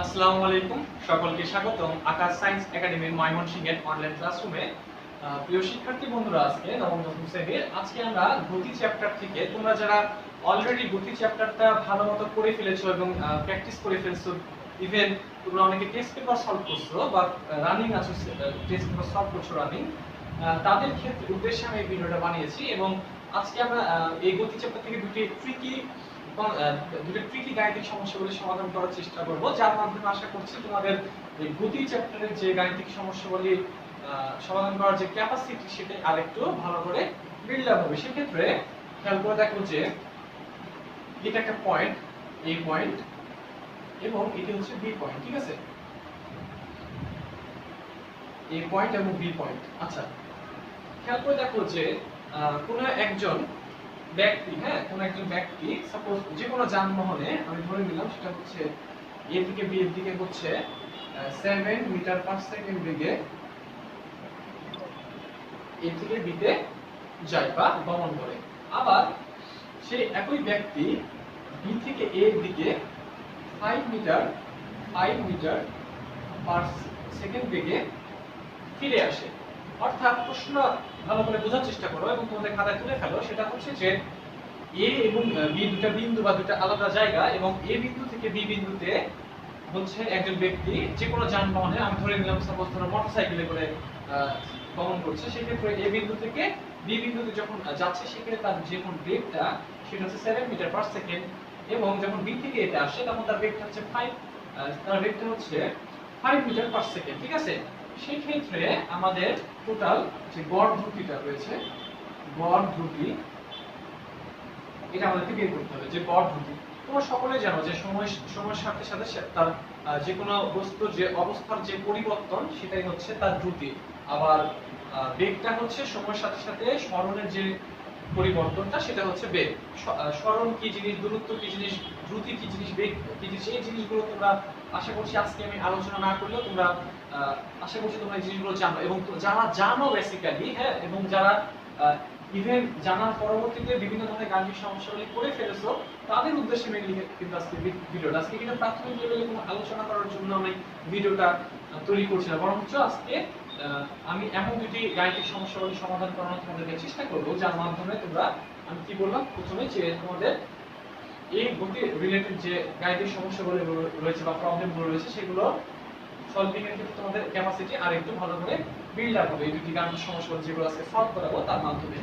আসসালামু আলাইকুম, সকলকে স্বাগতম আকাশ সায়েন্স একাডেমির ময়মনসিংহের অনলাইন ক্লাসরুমে। প্রিয় শিক্ষার্থী বন্ধুরা, আজকে নবম দশম শ্রেণীর আজকে আমরা গতি চ্যাপ্টার থেকে তোমরা যারা অলরেডি গতি চ্যাপ্টারটা ভালোমতো করে ফেলেছো এবং প্র্যাকটিস করে ফেলছো, ইভেন তোমরা অনেকে টেস্ট পেপার সলভ করছো বা রানিং আছো, টেস্ট পেপার সলভ করছো রানিং, তাদের ক্ষেত্রে উদ্দেশ্যে আমি এই ভিডিওটা বানিয়েছি। এবং আজকে আমরা এই গতি চ্যাপ্টার থেকে দুটি ট্রিকি গাণিতিক সমস্যাগুলি সমাধান করার চেষ্টা করব, যার মাধ্যমে আশা করছি তোমাদের এই গতি চ্যাপ্টারের যে গাণিতিক সমস্যাগুলি সমাধান করার যে ক্যাপাসিটি সেটা আরেকটু ভালো করে বিল্ড আপ হবে। সেক্ষেত্রে খেয়াল করে দেখো যে এটা একটা পয়েন্ট, এই পয়েন্ট, এবং এটি হচ্ছে বি পয়েন্ট, ঠিক আছে? এ পয়েন্ট এবং বি পয়েন্ট। আচ্ছা, খেয়াল করে দেখো যে কোনো একজন ব্যক্তি, কোনো একজন ব্যক্তি সাপোজ যে কোনো যানবাহনে আমি ধরে নিলাম সেটা হচ্ছে এ থেকে বি এর দিকে হচ্ছে 7 মিটার পার সেকেন্ড বেগে এ থেকে বি তে যায় বা গমন করে। আবার সেই একই ব্যক্তি বি থেকে এ এর দিকে 5 মিটার পার সেকেন্ড বেগে ফিরে আসে। অর্থাৎ প্রশ্ন ভালো করে বোঝার চেষ্টা করো এবং তোমাদের খাতায় তুলে ফেলো। সেটা হচ্ছে যে এ এবং বি দুটো বিন্দু বা দুটো আলাদা জায়গা, এবং এ বিন্দু থেকে বি বিন্দুতে হচ্ছে একজন ব্যক্তি যে কোনো যানবাহনে, আমি ধরে নিলাম সাপোজ ধরো মোটরসাইকেলে করে গমন করছে, সেক্ষেত্রে এ বিন্দু থেকে বি বিন্দুতে যখন যাচ্ছে সেক্ষেত্রে তার যে কোন বেগটা সেটা হচ্ছে 7 মিটার পার সেকেন্ড, এবং যখন বি থেকে এটা আসে তখন তার বেগটা হচ্ছে 5 মিটার পার সেকেন্ড, ঠিক আছে? সেই ক্ষেত্রে আমাদের টোটাল যে গড় দ্রুতিটা রয়েছে, গড় দ্রুতি, এটা আমাদেরকে বের করতে হবে। যে গড় দ্রুতি তোমরা সকলেই জানো যে সময়ের সাথে সাথে তার যে কোনো বস্তুর যে অবস্থার যে পরিবর্তন সেটাই হচ্ছে তার দ্রুতি। আবার বেগটা হচ্ছে সময়ের সাথে সাথে সরণের যে পরিবর্তনটা সেটা হচ্ছে বেগ। সরণ কি জিনিস, দূরত্ব কি জিনিস, দ্রুতি কি জিনিস, বেগ কি জিনিস, এই জিনিসগুলো তোমরা আশা করছি আজকে আমি আলোচনা না করলেও তোমরা আশা করছি তোমরা এই জিনিসগুলো জানো, এবং যারা জানো বেসিক্যালি, এবং যারা ইভেন জানার পরবর্তীতে বিভিন্ন ধরনের গাণিতিক সমস্যাগুলি করে ফেলেছো, তাদের উদ্দেশ্যে মেইনলি কিন্তু আজকে ভিডিওটা। আজকে কিন্তু প্রাথমিক লেভেলে কোনো আলোচনা করার জন্য আমি ভিডিওটা তৈরি করছি না, বরঞ্চ আজকে আমি এমন দুটি গাণিতিক সমস্যাগুলি সমাধান করানোর তোমাদেরকে চেষ্টা করবো, যার মাধ্যমে তোমরা, আমি কি বললাম প্রথমে, যে তোমাদের এই গতি রিলেটেড যে গাণিতিক সমস্যাগুলো রয়েছে বা প্রবলেমগুলো রয়েছে সেগুলো সলভিং এর ক্ষেত্রে তোমাদের ক্যাপাসিটি আর একটু ভালো করে বিল্ড আপ হবে এই দুটি গাণিতিক সমস্যাগুলো যেগুলো আজকে সলভ করাবো তার মাধ্যমে।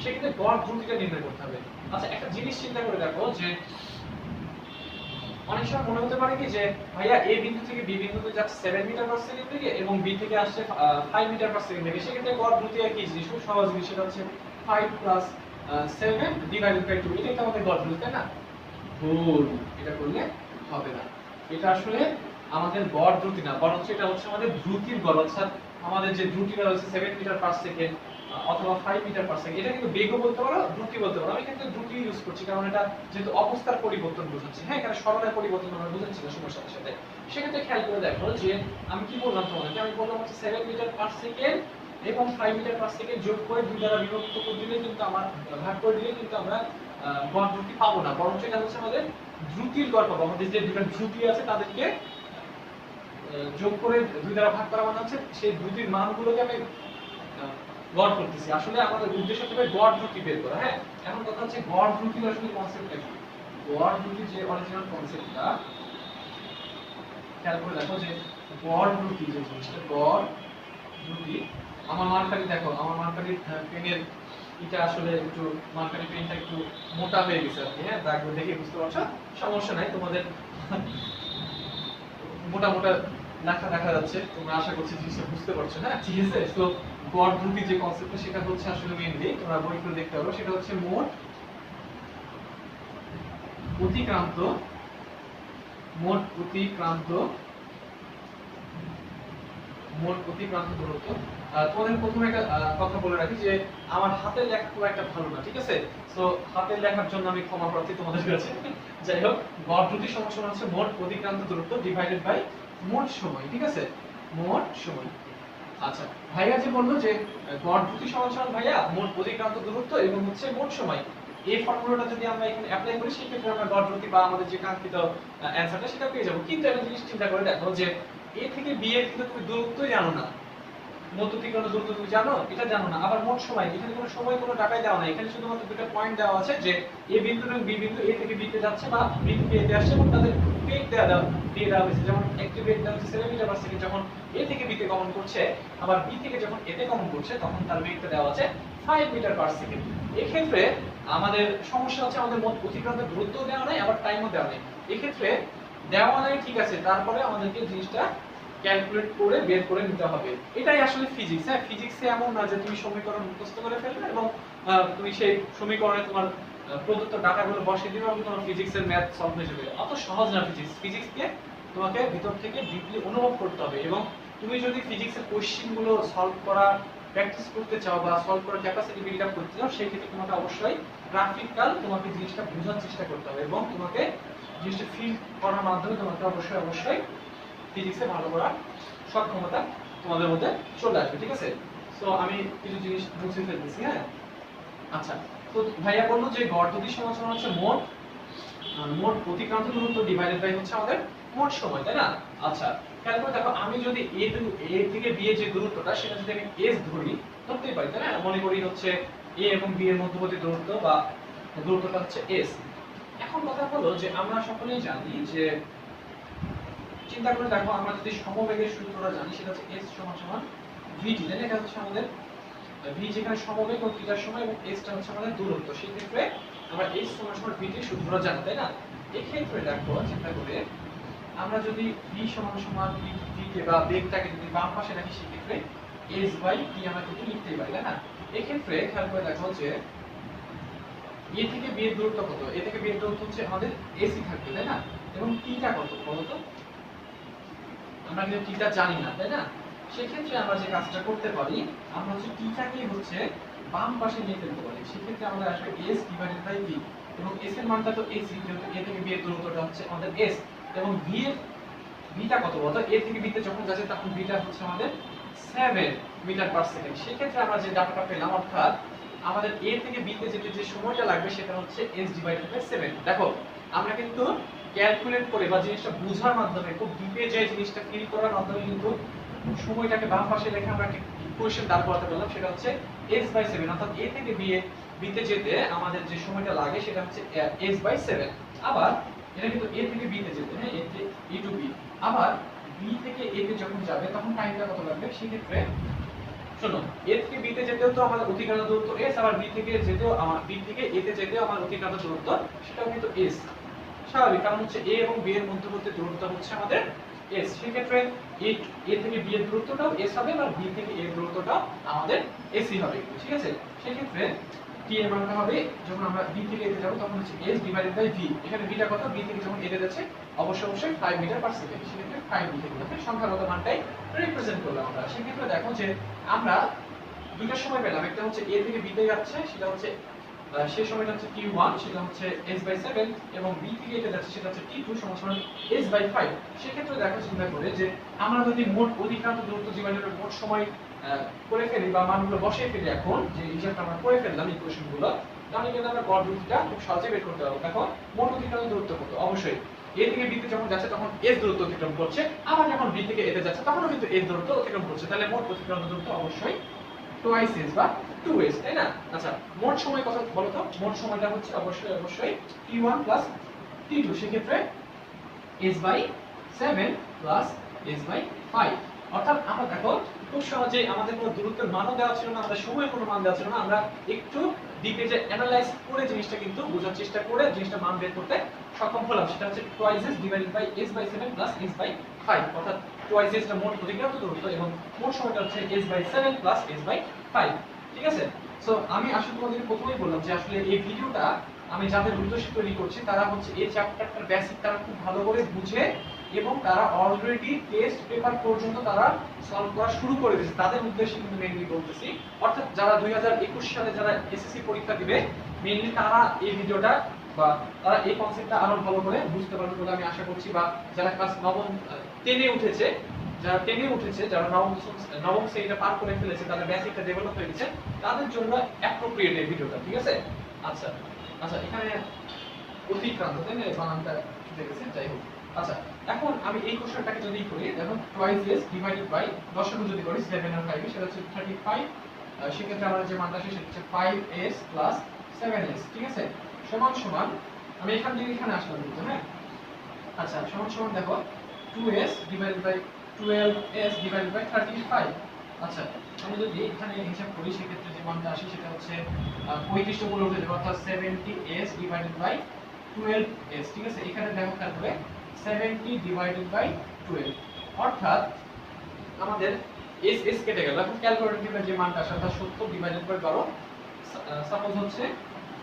সেক্ষেত্রে গড় দ্রুতিটা নির্ণয় করতে হবে। আচ্ছা, একটা জিনিস চিন্তা করে দেখো যে অনেক সময় মনে হতে পারে কি যে ভাইয়া এ বিন্দু থেকে বি বিন্দুতে যাচ্ছে 7 মিটার পার সেকেন্ড থেকে, এবং বি থেকে আসছে 5 মিটার পার সেকেন্ড থেকে, সেক্ষেত্রে গড় দ্রুতি একই জিনিস, খুব সহজ জিনিস, সেটা হচ্ছে 5 প্লাস 7 ডিভাইডেড বাই 2, এটাই তো আমাদের গড় দ্রুতি, তাই না? ভুল, এটা করলে হবে না। এটা আসলে আমাদের গড় দ্রুতি না, বরঞ্চ এটা হচ্ছে আমাদের দ্রুতির গড়। অর্থাৎ আমাদের যে দ্রুতিটা রয়েছে 7 মিটার পার সেকেন্ড অথবা 5 মিটার পার সেকেন্ড, এটা কিন্তু বেগও বলতে পারো, দ্রুতি বলতে পারো। আমি কিন্তু দ্রুতি ইউজ করছি কারণ এটা যেহেতু অবস্থার পরিবর্তন বোঝাচ্ছে, এখানে সরণের পরিবর্তন আমরা বোঝাচ্ছি না সময়ের সাথে সাথে। সেক্ষেত্রে খেয়াল করে দেখো যে আমি কি বললাম তোমাদেরকে, আমি বললাম হচ্ছে 7 মিটার পার সেকেন্ড এবং 5 মিটার পার সেকেন্ড যোগ করে 2 দ্বারা বিভক্ত করে দিলে কিন্তু আমার ভাগ করে দিলে কিন্তু আমরা গড় দ্রুতি পাবো না, বরঞ্চ এটা হচ্ছে আমাদের দ্রুতির গড় পাবো। আমাদের যে দুটো দ্রুতি আছে তাদেরকে যোগ করে 2 দ্বারা ভাগ করা মানে হচ্ছে সেই দ্রুতির মানগুলোকে আমি গড় করতেছি। আসলে আমাদের উদ্দেশ্য হবে গড় দ্রুতি বের করা। এখন কথা হচ্ছে গড় দ্রুতির আসলে কনসেপ্টটা কি? গড় দ্রুতির যে অরিজিনাল কনসেপ্টটা খেয়াল করে দেখো যে গড় দ্রুতি যে জিনিসটা, গড় দ্রুতি, আমার মার্কারি দেখো, আমার মার্কারির পেনের এটা আসলে একটু, মার্কারি পেনটা একটু মোটা হয়ে গেছে আর কি, দাগগুলো দেখে বুঝতে পারছো, সমস্যা নাই, তোমাদের মোটা মোটা লেখা দেখা যাচ্ছে, তোমরা আশা করছি জিনিসটা বুঝতে পারছো, ঠিক আছে? তো গড় দ্রুতি যে কনসেপ্টটা সেটা হচ্ছে আসলে মেইনলি তোমরা বইগুলো দেখতে পারো, সেটা হচ্ছে মোট অতিক্রান্ত দূরত্ব। তোমাদের প্রথমে একটা কথা বলে রাখি যে আমার হাতের লেখা খুব একটা ভালো না, ঠিক আছে? তো হাতের লেখার জন্য আমি ক্ষমা প্রার্থী তোমাদের কাছে। যাই হোক, গড় দ্রুতি সমান হচ্ছে মোট অতিক্রান্ত দূরত্ব ডিভাইডেড বাই মোট সময়, ঠিক আছে? মোট সময়। আচ্ছা, ভাইয়া যে বললো যে গড় দ্রুতি সমান ভাইয়া মোট অতিক্রান্ত দূরত্ব এবং হচ্ছে মোট সময়, এই ফর্মুলাটা যদি আমরা এখানে অ্যাপ্লাই করি সেই ক্ষেত্রে আমরা গড় দ্রুতি বা আমাদের যে কাঙ্ক্ষিত অ্যানসারটা সেটা পেয়ে যাব। কিন্তু একটা জিনিস চিন্তা করে দেখো যে এ থেকে বি এর কিন্তু তুমি দূরত্বই জানো না, মধ্যবিকর্ণ দূরত্ব তুমি জানো, এটা জানো না। আবার মোট সময়, এখানে কোনো সময় কোনো টাকাই দেওয়া নাই, এখানে শুধুমাত্র দুটো পয়েন্ট দেওয়া আছে যে এ বিন্দু এবং বি বিন্দু এ থেকে বি তে যাচ্ছে বা বি থেকে এ তে আসছে এবং তাদের বেগ দিয়ে দেওয়া হয়েছে। যেমন একটি বেগ দেওয়া হচ্ছে 7 মিটার পার সেকেন্ড যখন এ থেকে বি তে গমন করছে, আবার বি থেকে যখন এ তে গমন করছে তখন তার বেগটা দেওয়া আছে 5 মিটার পার সেকেন্ড। এই ক্ষেত্রে আমাদের সমস্যা হচ্ছে আমাদের মোট অতিক্রান্ত দূরত্ব দেওয়া নাই, আবার টাইমও দেওয়া নাই। এই ক্ষেত্রে দেওয়া নাই ঠিক আছে, তারপরে আমাদেরকে জিনিসটা ক্যালকুলেট করে বের করে নিতে হবে। এটাই আসলে ফিজিক্স। হ্যাঁ, ফিজিক্সে এমন না যে তুমি সমীকরণ মুখস্থ করে ফেলবে এবং তুমি সেই সমীকরণে তোমার প্রদত্ত ডাটাগুলো বসিয়ে দিবে এবং তোমার ফিজিক্সের ম্যাথ সলভ হয়ে যাবে। অত সহজ না ফিজিক্স। ফিজিক্সকে তোমাকে ভিতর থেকে ডিপলি অনুভব করতে হবে এবং তুমি যদি ফিজিক্সের কোশ্চেনগুলো সলভ করা প্র্যাকটিস করতে চাও বা সলভ করার ক্যাপাসিটি বিল্ড আপ করতে চাও, সেই ক্ষেত্রে তোমাকে অবশ্যই গ্রাফিক্যাল তোমাকে জিনিসটা বোঝার চেষ্টা করতে হবে এবং তোমাকে জিনিসটা ফিল করার মাধ্যমে তোমাকে অবশ্যই ফিজিক্সে ভালো করার সক্ষমতা তোমাদের মধ্যে চলে আসবে। ঠিক আছে, সো আমি কিছু জিনিস বুঝে ফেলতেছি। হ্যাঁ, আচ্ছা, তো ভাইয়া বললো যে গড় দ্রুতি সমান হচ্ছে মোট অতিক্রান্ত দূরত্ব ডিভাইডেড বাই হচ্ছে আমাদের মোট সময়, তাই না? আচ্ছা, খেয়াল করে দেখো, আমি যদি এ থেকে বি এর যে দূরত্বটা সেটা যদি আমি এস ধরতেই পারি, তাই না? মনে করি হচ্ছে এ এবং বি এর মধ্যবর্তী দূরত্ব বা দূরত্বটা হচ্ছে এস। এখন কথা হলো যে আমরা সকলেই জানি যে, চিন্তা করে দেখো, আমরা যদি সমবেগের সূত্রটা জানি সেটা হচ্ছে s সমান সমান vt, তাই না? এটা হচ্ছে আমাদের v যেখানে সমবেগ ও থিটার সময় এবং s টা হচ্ছে আমাদের দূরত্ব। সেই ক্ষেত্রে আমরা s সমান সমান vt সূত্রটা জানি, তাই না? এই ক্ষেত্রে দেখো, চিন্তা করে আমরা যদি v সমান সমান v কে বা বেগটাকে যদি বাম পাশে রাখি সেই ক্ষেত্রে s বাই t আমরা কিন্তু লিখতেই পারি, তাই না? এই ক্ষেত্রে খেয়াল করে দেখো যে a থেকে b এর দূরত্ব কত? a থেকে b এর দূরত্ব হচ্ছে আমাদের ac থাকবে, তাই না? এবং t টা কত বলো তো? আমরা কিন্তু টিটা জানি না, তাই না? সেই ক্ষেত্রে আমরা যে কাজটা করতে পারি, আমরা হচ্ছে টিটাকে হচ্ছে বাম পাশে নিয়ে ফেলতে পারি। সেই ক্ষেত্রে আমাদের আসবে s ডিভাইডেড বাই v এবং s এর মানটা তো ac, যেহেতু a থেকে b এর দূরত্বটা হচ্ছে আমাদের s এবং v এর টা কত বলতো? a থেকে b তে যখন যাচ্ছে তখন v টা হচ্ছে আমাদের 7 মিটার পার সেকেন্ড। সেই ক্ষেত্রে আমরা যে ডাটাটা পেলাম, অর্থাৎ আমাদের a থেকে b তে যেতে যে সময়টা লাগবে সেটা হচ্ছে s ডিভাইডেড বাই 7। দেখো, আমরা কিন্তু ক্যালকুলেট করে বা জিনিসটা বোঝার মাধ্যমে, খুব ডিপে যে জিনিসটা ফিল করার মাধ্যমে কিন্তু সময়টাকে বাম পাশে রেখে আমরা একটা ইকুয়েশন দাঁড় করাতে পারলাম, সেটা হচ্ছে s/7। অর্থাৎ a থেকে b তে যেতে আমাদের যে সময়টা লাগে সেটা হচ্ছে s/7। আবার এটা কিন্তু a থেকে b তে যেতে, হ্যাঁ, a টু b, আবার b থেকে a তে যখন যাবে তখন টাইমটা কত লাগবে? সেই ক্ষেত্রে শোনো, a থেকে b তে যেতেও তো আমাদের অতিক্রান্ত দূরত্ব s, আবার b থেকে a তে যেতেও আমার অতিক্রান্ত দূরত্ব সেটাও কিন্তু s। স্বাভাবিক, কারণ হচ্ছে a এবং b এর মধ্যবর্তী দূরত্ব হচ্ছে আমাদের s। সেই ক্ষেত্রে a থেকে b এর দূরত্বটাও s হবে আর b থেকে a এর দূরত্বটাও আমাদের s হবে। ঠিক আছে, সেই ক্ষেত্রে t এর মানটা হবে, যখন আমরা b থেকে a তে যাব তখন হচ্ছে s ডিভাইডেড বাই v। এখানে v টা কত? b থেকে যখন a তে যাচ্ছে অবশ্যই 5 মিটার পার সেকেন্ড। সেই ক্ষেত্রে 5 লিখে দিলাম, সংখ্যাগত মানটাই রিপ্রেজেন্ট করলাম আমরা। সেই ক্ষেত্রে দেখো যে আমরা দুইটা সময় পেলাম, একটা হচ্ছে a থেকে b তে যাচ্ছে সেটা হচ্ছে সেই সময়টা হচ্ছে t1, সেটা হচ্ছে s/7 এবং b থেকে এটা যাচ্ছে সেটা হচ্ছে t2 সমান সমান s/5। সেই ক্ষেত্রে দেখো, চিন্তা করে যে আমরা যদি মোট অতিক্রান্ত দূরত্ব ডিভাইডেড বাই মোট সময় করে ফেলি বা মানগুলো বসিয়ে ফেলি, এখন যে হিসাবটা আমরা করে ফেললাম ইকুয়েশনগুলো, তাহলে কিন্তু আমরা গড় দ্রুতিটা খুব সহজে বের করতে পারবো। দেখো, মোট অতিক্রান্ত দূরত্ব কত? অবশ্যই a থেকে b তে যখন যাচ্ছে তখন s দূরত্ব অতিক্রম করছে, আবার যখন b থেকে a তে যাচ্ছে তখনও কিন্তু s দূরত্ব অতিক্রম করছে। তাহলে মোট অতিক্রান্ত দূরত্ব অবশ্যই twice s বা 2s, তাই না? আচ্ছা, মোট সময় কত বলো তো? মোট সময়টা হচ্ছে অবশ্যই t1 plus t2। সেই ক্ষেত্রে s/7 plus s/5। অর্থাৎ আমরা দেখো খুব সহজে আমাদের কোনো দূরত্বের মানও দেওয়া ছিল না, আমাদের সময়ের কোনো মান দেওয়া ছিল না, আমরা একটু ডিপে যে অ্যানালাইজ করে জিনিসটা কিন্তু বোঝার চেষ্টা করে জিনিসটা মান বের করতে সক্ষম হলাম। সেটা হচ্ছে twice s divided by s/7 plus s/5। অর্থাৎ twice s টা মোট অতিক্রান্ত দূরত্ব এবং মোট সময়টা হচ্ছে s/7 plus s/5। ঠিক আছে, সো আমি আসলে তোমাদের প্রথমেই বললাম যে আসলে এই ভিডিওটা আমি যাদের উদ্দেশ্যে তৈরি করছি তারা হচ্ছে এই চ্যাপ্টারটার বেসিক তারা খুব ভালো করে বুঝে এবং তারা অলরেডি টেস্ট পেপার পর্যন্ত তারা সলভ করা শুরু করে দিয়েছে, তাদের উদ্দেশ্যে কিন্তু মেইনলি বলতেছি। অর্থাৎ যারা 2021 সালে যারা এসএসসি পরীক্ষা দিবে, মেইনলি তারা এই ভিডিওটা বা তারা এই কনসেপ্টটা আরো ভালো করে বুঝতে পারবে বলে আমি আশা করছি। বা যারা ক্লাস 9 10-এ উঠেছে, যারা নবম শ্রেণীটা পার করে ফেলেছে, তাদের বেসিকটা ডেভেলপ হয়ে গেছে, তাদের জন্য অ্যাপ্রোপ্রিয়েট এই ভিডিওটা। ঠিক আছে, আচ্ছা, আচ্ছা এখানে অতিক্রান্ত, তাই না? বানানটা দেখেছেন, যাই হোক। আচ্ছা এখন আমি এই কোশ্চেনটাকে যদি করি, দেখো টুয়াইস এস ডিভাইডেড বাই লসাগু যদি করি 7 আর 5 সেটা হচ্ছে 35, সেক্ষেত্রে আমাদের যে মানটা আসে সেটা হচ্ছে 5s প্লাস 7s, ঠিক আছে? সমান সমান আমি এখান থেকে এখানে আসলাম কিন্তু, হ্যাঁ। আচ্ছা সমান সমান দেখো 2s divided by 12s divided by 35। আচ্ছা আমি যদি এখানে হিসাব করি সেক্ষেত্রে যে মানটা আসে সেটা হচ্ছে 35 টা উপরে উঠে যাবে, অর্থাৎ 70s ডিভাইডেড বাই 12s, ঠিক আছে? এখানে দেখো তারপরে 70 ডিভাইডেড বাই 12, অর্থাৎ আমাদের s s কেটে গেল। এখন ক্যালকুলেটর থেকে যে মানটা আসে অর্থাৎ 70 ডিভাইডেড বাই 12, সাপোজ হচ্ছে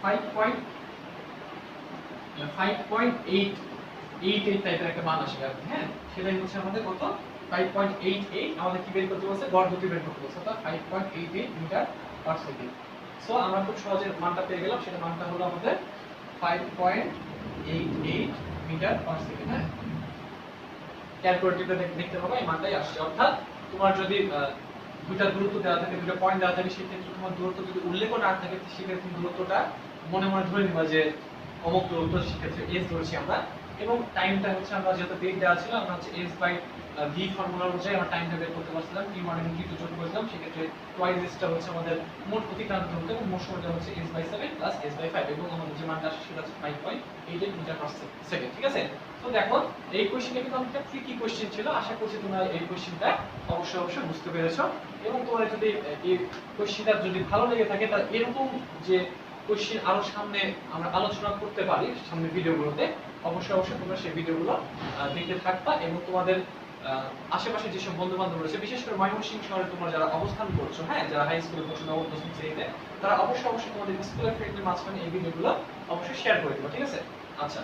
5.88 টাইপের একটা মান আসবে আর কি, হ্যাঁ। সেটাই হচ্ছে আমাদের কত 5.88 আমাদের কি বের করতে বলছে, গড় গতি বের করতে বলছে, অর্থাৎ 5.88 মিটার পার সেকেন্ড। সো আমরা খুব সহজে মানটা পেয়ে গেলাম, সেটা মানটা হলো আমাদের 5.88 মিটার পার সেকেন্ড, হ্যাঁ। ক্যালকুলেটরটা দেখতে পাবো এই মানটাই আসছে, অর্থাৎ তোমার যদি দুইটা দূরত্ব দেওয়া থাকে, দুইটা পয়েন্ট দেওয়া থাকে, সেক্ষেত্রে তোমার দূরত্ব যদি উল্লেখ না থাকে সেক্ষেত্রে তুমি দূরত্বটা মনে মনে ধরে নিবা যে অমুক দূরত্ব, সেক্ষেত্রে s ধরেছি আমরা। এবং টাইমটা হচ্ছে আমরা যেহেতু বেগ দেওয়া ছিল, আমরা হচ্ছে s বাই v ফর্মুলা অনুযায়ী আমরা টাইমটা বের করতে পারছিলাম, t1 এবং t2 যোগ করেছিলাম, সেক্ষেত্রে টুয়াইস s টা হচ্ছে আমাদের মোট অতিক্রান্ত দূরত্ব এবং মোট সময়টা হচ্ছে s by 7 plus s by 5, এবং আমাদের যে মানটা আসে সেটা হচ্ছে 5.88 মিটার পার সেকেন্ড, ঠিক আছে? তো দেখো এই কোশ্চেনটা কিন্তু একটা ট্রিকি কোশ্চেন ছিল, আশা করছি তোমরা এই কোশ্চেনটা অবশ্যই বুঝতে পেরেছো। এবং তোমাদের যদি এই কোশ্চেনটা যদি ভালো লেগে থাকে তাহলে এরকম যে কোশ্চেন আরো সামনে আমরা আলোচনা করতে পারি সামনে ভিডিওগুলোতে, অবশ্যই তোমরা সেই ভিডিওগুলো দেখতে থাকবা। এবং তোমাদের আশেপাশে যেসব বন্ধু বান্ধব রয়েছে, বিশেষ করে ময়মনসিংহ শহরে তোমরা যারা অবস্থান করছো, হ্যাঁ, যারা হাই স্কুলে পড়ছো, নবম দশম শ্রেণীতে, তারা অবশ্যই তোমাদের স্কুলের ফ্রেন্ডদের মাঝখানে এই ভিডিওগুলো অবশ্যই শেয়ার করে দিবা, ঠিক আছে? আচ্ছা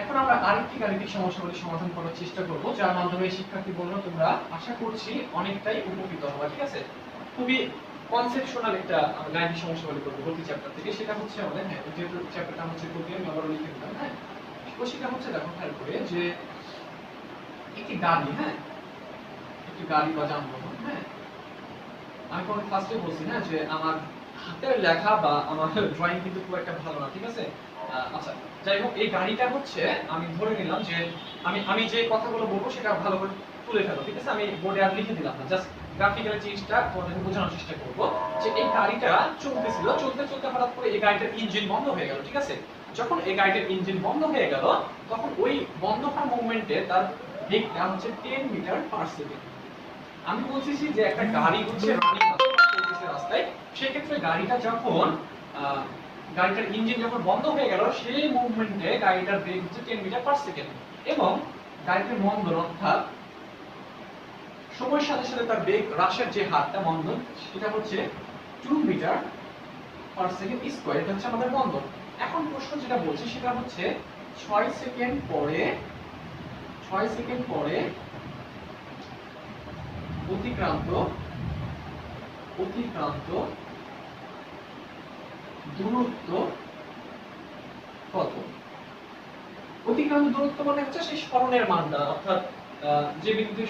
এখন আমরা আরেকটি গাণিতিক সমস্যাগুলি সমাধান করার চেষ্টা করব, যার মাধ্যমে শিক্ষার্থী বন্ধুরা তোমরা আশা করছি অনেকটাই উপকৃত হবে, ঠিক আছে? খুবই কনসেপচুয়াল একটা গাণিতিক সমস্যাগুলি করব গতি চ্যাপ্টার থেকে। সেটা হচ্ছে আমাদের, হ্যাঁ, যেহেতু চ্যাপ্টারটা হচ্ছে গতি, আমি আবারও লিখে দিলাম, হ্যাঁ। তো সেটা হচ্ছে দেখো খেয়াল করে যে একটি গাড়ি, হ্যাঁ, একটি গাড়ি বা যানবাহন, হ্যাঁ। আমি কোন ফার্স্টে বলছি না যে আমার হাতের লেখা বা আমার ড্রয়িং কিন্তু খুব একটা ভালো না, ঠিক আছে? আচ্ছা যাই হোক, এই গাড়িটা হচ্ছে আমি ধরে নিলাম যে আমি যে কথাগুলো বলবো সেটা ভালো করে তুলে ফেলো, ঠিক আছে? আমি বোর্ডে আর লিখে দিলাম না, জাস্ট গ্রাফিক্যাল জিনিসটা তোমাদেরকে বোঝানোর চেষ্টা করব যে এই গাড়িটা চলতেছিল, চলতে হঠাৎ করে এই গাড়িটার ইঞ্জিন বন্ধ হয়ে গেল, ঠিক আছে? যখন এই গাড়িটার ইঞ্জিন বন্ধ হয়ে গেল তখন ওই বন্ধ হওয়া মুভমেন্টে তার বেগটা হচ্ছে 10 মিটার পার সেকেন্ড। আমি বলছি যে একটা গাড়ি হচ্ছে রানিং চলতেছে রাস্তায়, সেই ক্ষেত্রে গাড়িটা যখন গাড়িটার ইঞ্জিন যখন বন্ধ হয়ে গেল সেই মুভমেন্টে গাড়িটার বেগ হচ্ছে 10 মিটার পার সেকেন্ড, এবং গাড়িটির মন্দন অর্থাৎ সময়ের সাথে সাথে তার বেগ হ্রাসের যে হারটা মন্দন সেটা হচ্ছে 2 মিটার পার সেকেন্ড স্কয়ার, এটা হচ্ছে আমাদের মন্দন। এখন প্রশ্ন যেটা বলছে সেটা হচ্ছে 6 সেকেন্ড পরে অতিক্রান্ত দূরত্ব কত? অতিক্রান্ত দূরত্ব মানে হচ্ছে সেই সরণের মানটা, অর্থাৎ যে বিন্দু